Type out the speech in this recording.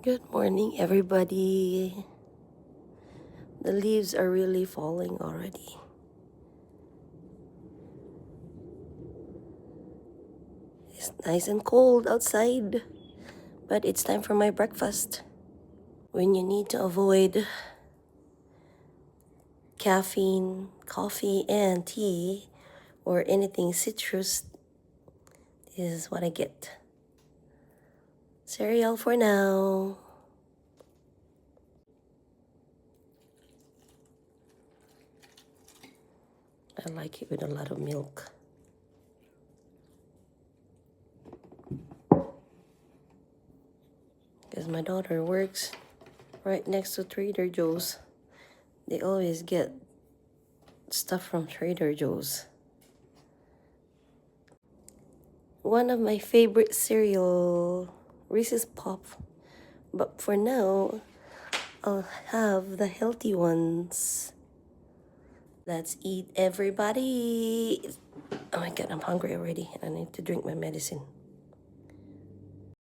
Good morning, everybody. The leaves are really falling already. It's nice and cold outside, but it's time for my breakfast. When you need to avoid caffeine, coffee, and tea, or anything citrus, is what I get. Cereal for now. I like it with a lot of milk. Because my daughter works right next to Trader Joe's. They always get stuff from Trader Joe's. One of my favorite cereal, Reese's Pop. But for now, I'll have the healthy ones. Let's eat, everybody. Oh my God, I'm hungry already and I need to drink my medicine.